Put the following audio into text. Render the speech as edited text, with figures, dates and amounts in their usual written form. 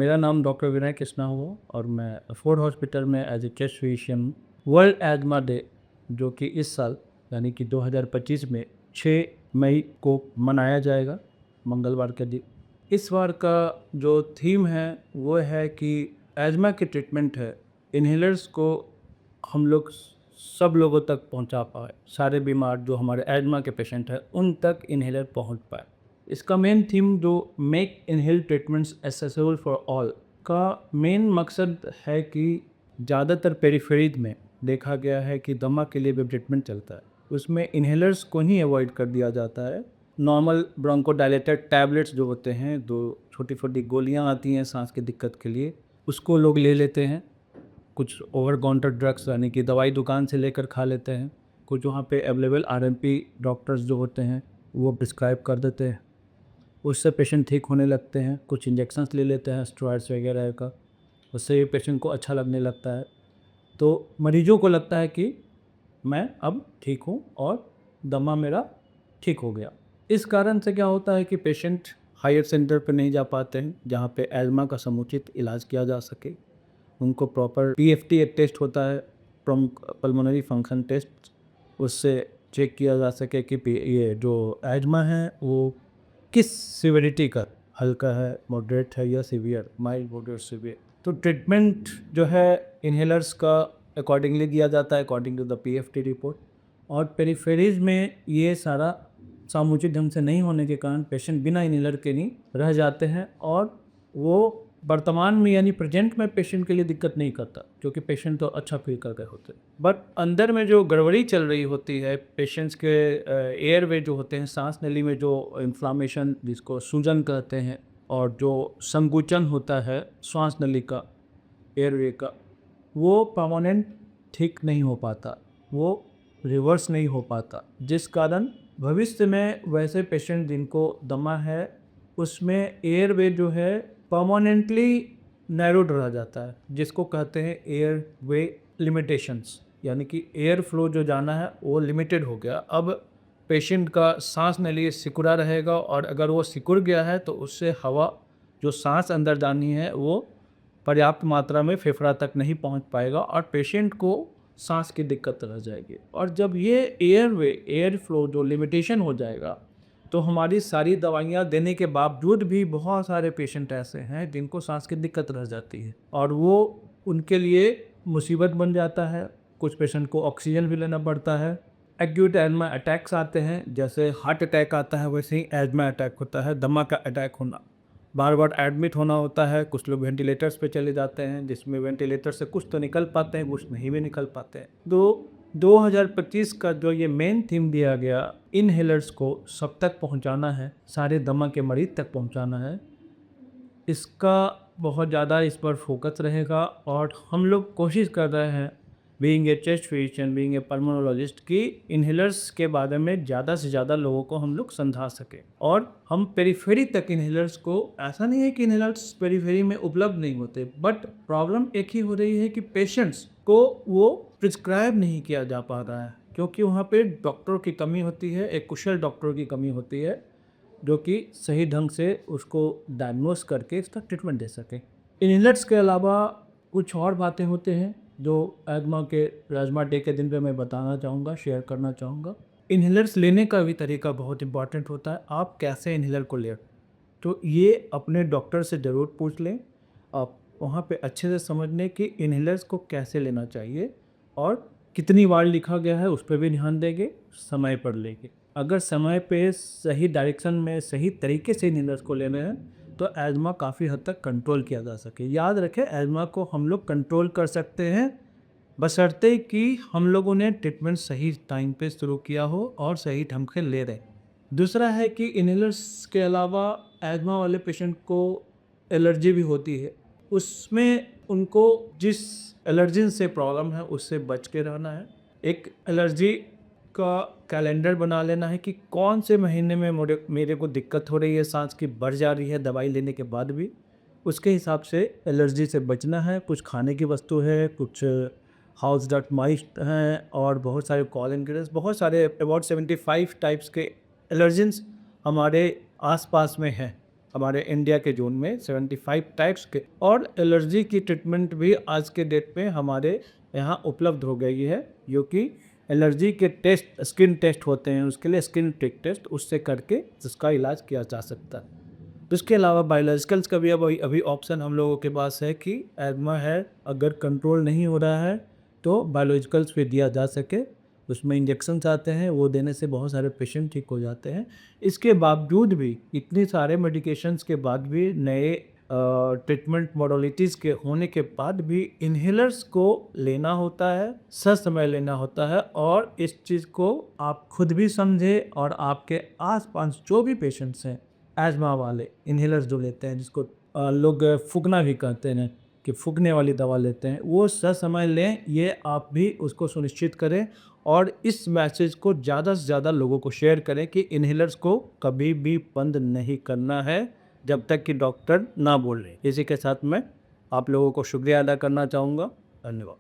मेरा नाम डॉक्टर विनय कृष्णा हुआ और मैं फोर्ड हॉस्पिटल में as a chest physician. World asthma day जो कि इस साल यानी कि 2025 में 6 मई को मनाया जाएगा, मंगलवार के दिन। इस बार का जो थीम है वो है कि एजमा की ट्रीटमेंट है, इन्हेलर्स को हम लोग सब लोगों तक पहुंचा पाए, सारे बीमार जो हमारे एजमा के पेशेंट हैं उन तक इन्हेलर पहुंच पाए। इसका मेन थीम जो make inhale treatments accessible for all का मेन मकसद है कि ज़्यादातर पेरिफेरीज में देखा गया है कि दमा के लिए भी ट्रीटमेंट चलता है, उसमें इन्हेलर्स को ही अवॉइड कर दिया जाता है। नॉर्मल ब्रोंकोडायलेटेड टैबलेट्स जो होते हैं, दो छोटी छोटी गोलियां आती हैं सांस की दिक्कत के लिए, उसको लोग ले लेते हैं। कुछ ओवर काउंटर ड्रग्स यानी कि दवाई दुकान से लेकर खा लेते हैं। कुछ वहाँ पे अवेलेबल आरएमपी डॉक्टर्स जो होते हैं वो प्रिस्क्राइब कर देते हैं, उससे पेशेंट ठीक होने लगते हैं। कुछ इंजेक्शंस ले लेते हैं स्टेरॉइड्स वगैरह का, उससे ये पेशेंट को अच्छा लगने लगता है। तो मरीजों को लगता है कि मैं अब ठीक हूँ और दमा मेरा ठीक हो गया। इस कारण से क्या होता है कि पेशेंट हायर सेंटर पर नहीं जा पाते हैं जहाँ पे एजमा का समुचित इलाज किया जा सके। उनको प्रॉपर पीएफटी एक टेस्ट होता है, पल्मोनरी फंक्शन टेस्ट, उससे चेक किया जा सके कि ये जो एजमा है वो किस सिविरिटी का, हल्का है, मॉडरेट है या सीवियर, माइल्ड मॉडरेट सीवियर। तो ट्रीटमेंट जो है इन्हेलर्स का अकॉर्डिंगली किया जाता है according to the PFT report. और पेरिफेरीज में ये सारा समुचित ढंग से नहीं होने के कारण पेशेंट बिना इन्हेलर के नहीं रह जाते हैं और वो वर्तमान में यानी प्रेजेंट में पेशेंट के लिए दिक्कत नहीं करता, क्योंकि पेशेंट तो अच्छा फील कर रहे होते हैं। बट अंदर में जो गड़बड़ी चल रही होती है, पेशेंट्स के एयरवे जो होते हैं, सांस नली में जो इन्फ्लामेशन जिसको सूजन कहते हैं, और जो संकुचन होता है श्वास नली का, एयरवे का, वो परमानेंट ठीक नहीं हो पाता, वो रिवर्स नहीं हो पाता, जिस कारण भविष्य में वैसे पेशेंट जिनको दमा है उसमें एयरवे जो है परमानेंटली नैरोड रह जाता है, जिसको कहते हैं एयर वे लिमिटेशंस, यानी कि एयर फ्लो जो जाना है वो लिमिटेड हो गया। अब पेशेंट का सांस नली सिकुड़ा रहेगा और अगर वो सिकुड़ गया है तो उससे हवा जो सांस अंदर जानी है वो पर्याप्त मात्रा में फेफड़ा तक नहीं पहुंच पाएगा और पेशेंट को सांस की दिक्कत रह जाएगी। और जब ये एयर फ्लो जो लिमिटेशन हो जाएगा तो हमारी सारी दवाइयाँ देने के बावजूद भी बहुत सारे पेशेंट ऐसे हैं जिनको सांस की दिक्कत रह जाती है और वो उनके लिए मुसीबत बन जाता है। कुछ पेशेंट को ऑक्सीजन भी लेना पड़ता है। एक्यूट एजमा अटैक्स आते हैं, जैसे हार्ट अटैक आता है वैसे ही एजमा अटैक होता है, दमा का अटैक होना, बार बार एडमिट होना होता है। कुछ लोग वेंटिलेटर्स पे चले जाते हैं, जिसमें वेंटिलेटर से कुछ तो निकल पाते हैं, कुछ नहीं भी निकल पाते हैं। 2025 का जो ये मेन थीम दिया गया, इनहेलर्स को सब तक पहुंचाना है, सारे दमा के मरीज तक पहुंचाना है, इसका बहुत ज़्यादा इस पर फोकस रहेगा। और हम लोग कोशिश कर रहे हैं being a chest physician, being a pulmonologist, कि इन्हेलर्स के बारे में ज़्यादा से ज़्यादा लोगों को हम लोग समझा सकें। और हम पेरिफेरी तक इन्हेलर्स को, ऐसा नहीं है कि इन्हेलर्स पेरिफेरी में उपलब्ध नहीं होते, बट प्रॉब्लम एक ही हो रही है कि पेशेंट्स को वो प्रिस्क्राइब नहीं किया जा पा रहा है, क्योंकि वहाँ पे डॉक्टरों की कमी होती है, एक कुशल डॉक्टरों की कमी होती है जो कि सही ढंग से उसको डायग्नोस करके इसका ट्रीटमेंट दे सके। इन्हेलर्स के अलावा कुछ और बातें होते हैं जो एजमा डे के दिन पे मैं बताना चाहूँगा, शेयर करना चाहूँगा। इन्हेलर्स लेने का भी तरीका बहुत इंपॉर्टेंट होता है। आप कैसे इन्हेलर को लें, तो ये अपने डॉक्टर से ज़रूर पूछ लें। आप वहाँ पे अच्छे से समझ लें कि इन्हेलर्स को कैसे लेना चाहिए और कितनी बार लिखा गया है उस पर भी ध्यान देंगे, समय पर लेंगे। अगर समय पे सही डायरेक्शन में सही तरीके से इन्हेलर्स को लेना है तो एजमा काफ़ी हद तक कंट्रोल किया जा सके। याद रखें, एजमा को हम लोग कंट्रोल कर सकते हैं बशर्ते कि हम लोगों ने ट्रीटमेंट सही टाइम पे शुरू किया हो और सही ढंग से ले रहे। दूसरा है कि इन्हेलर्स के अलावा एजमा वाले पेशेंट को एलर्जी भी होती है, उसमें उनको जिस एलर्जिन से प्रॉब्लम है उससे बच के रहना है। एक एलर्जी का कैलेंडर बना लेना है कि कौन से महीने में मेरे को दिक्कत हो रही है, सांस की बढ़ जा रही है दवाई लेने के बाद भी, उसके हिसाब से एलर्जी से बचना है। कुछ खाने की वस्तु है, कुछ हाउस डस्ट माइट हैं और बहुत सारे कॉलन गिरस, बहुत सारे अबाउट 75 टाइप्स के एलर्जेंस हमारे आसपास में हैं हमारे इंडिया के जोन में 75 टाइप्स के, और एलर्जी की ट्रीटमेंट भी आज के डेट में हमारे यहाँ उपलब्ध हो गई है, क्योंकि एलर्जी के टेस्ट, स्किन टेस्ट होते हैं, उसके लिए स्किन टिक टेस्ट उससे करके इसका इलाज किया जा सकता है। तो इसके अलावा बायोलॉजिकल्स का भी अभी ऑप्शन हम लोगों के पास है कि एजमा है, अगर कंट्रोल नहीं हो रहा है तो बायोलॉजिकल्स पे दिया जा सके। उसमें इंजेक्शन्स आते हैं, वो देने से बहुत सारे पेशेंट ठीक हो जाते हैं। इसके बावजूद भी, इतने सारे मेडिकेशंस के बाद भी, नए ट्रीटमेंट मॉडलिटीज़ के होने के बाद भी इन्हेलर्स को लेना होता है, समय लेना होता है। और इस चीज़ को आप खुद भी समझे और आपके आसपास जो भी पेशेंट्स हैं एजमा वाले, इन्हेलर्स जो लेते हैं, जिसको लोग फूकना भी कहते हैं कि फूकने वाली दवा लेते हैं, वो समय लें, ये आप भी उसको सुनिश्चित करें। और इस मैसेज को ज़्यादा से ज़्यादा लोगों को शेयर करें कि इन्हेलर्स को कभी भी बंद नहीं करना है जब तक कि डॉक्टर ना बोले। इसी के साथ मैं आप लोगों को शुक्रिया अदा करना चाहूँगा। धन्यवाद।